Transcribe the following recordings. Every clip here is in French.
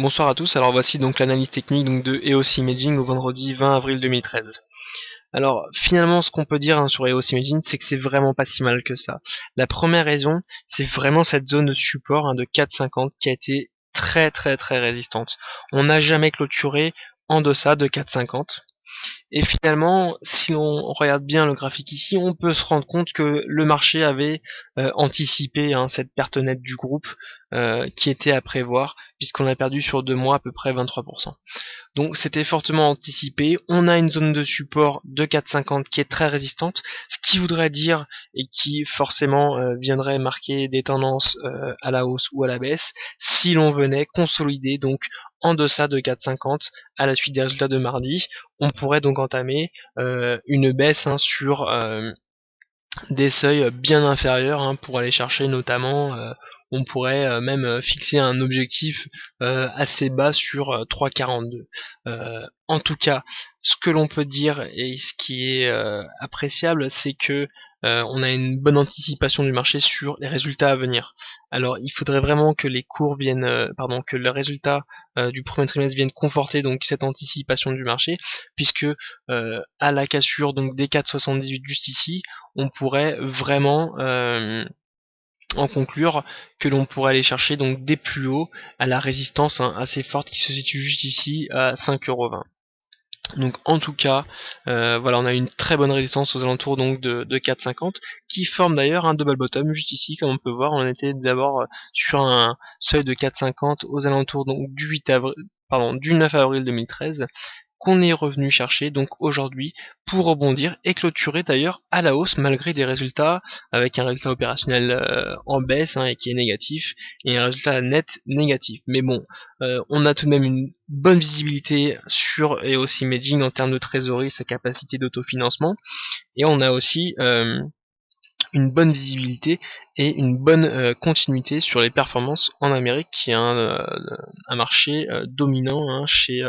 Bonsoir à tous, alors voici donc l'analyse technique donc, de EOS Imaging au vendredi 20 avril 2013. Alors finalement ce qu'on peut dire sur EOS Imaging, c'est que c'est vraiment pas si mal que ça. La première raison, c'est vraiment cette zone de support de 4,50 qui a été très résistante. On n'a jamais clôturé en deçà de 4,50. Et finalement, si on regarde bien le graphique ici, on peut se rendre compte que le marché avait anticipé cette perte nette du groupe qui était à prévoir, puisqu'on a perdu sur 2 mois à peu près 23%. Donc c'était fortement anticipé. On a une zone de support de 4,50 qui est très résistante, ce qui voudrait dire, et qui forcément viendrait marquer des tendances à la hausse ou à la baisse, si l'on venait consolider donc en deçà de 4,50 à la suite des résultats de mardi. On pourrait donc entamer une baisse sur des seuils bien inférieurs pour aller chercher notamment, on pourrait même fixer un objectif assez bas sur 3,42. En tout cas, ce que l'on peut dire et ce qui est appréciable, c'est que on a une bonne anticipation du marché sur les résultats à venir. Alors, il faudrait vraiment que les cours viennent, que le résultat du premier trimestre vienne conforter donc cette anticipation du marché, puisque à la cassure donc des 4,78 juste ici, on pourrait vraiment en conclure que l'on pourrait aller chercher donc des plus hauts à la résistance assez forte qui se situe juste ici à 5,20 €. Donc en tout cas, voilà, on a une très bonne résistance aux alentours donc de 4,50 qui forme d'ailleurs un double bottom juste ici, comme on peut voir. On était d'abord sur un seuil de 4,50 aux alentours donc du 9 avril 2013, qu'on est revenu chercher donc aujourd'hui pour rebondir et clôturer d'ailleurs à la hausse malgré des résultats avec un résultat opérationnel en baisse et qui est négatif, et un résultat net négatif. Mais bon, on a tout de même une bonne visibilité sur EOS Imaging en termes de trésorerie, sa capacité d'autofinancement, et on a aussi une bonne visibilité et une bonne continuité sur les performances en Amérique, qui est un marché dominant chez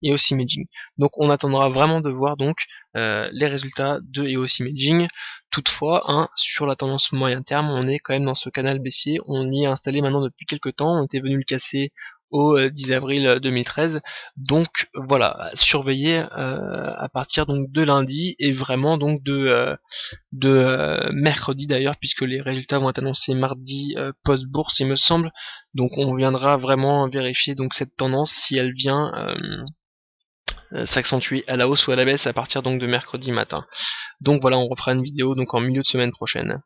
EOS Imaging. Donc on attendra vraiment de voir donc les résultats de EOS Imaging. Toutefois, sur la tendance moyen terme, on est quand même dans ce canal baissier. On y est installé maintenant depuis quelques temps. On était venu le casser au 10 avril 2013. Donc voilà, surveiller à partir donc de lundi, et vraiment donc de mercredi d'ailleurs, puisque les résultats vont être annoncés mardi post-bourse il me semble. Donc on viendra vraiment vérifier donc cette tendance, si elle vient s'accentuer à la hausse ou à la baisse à partir donc de mercredi matin. Donc voilà, on refera une vidéo donc en milieu de semaine prochaine.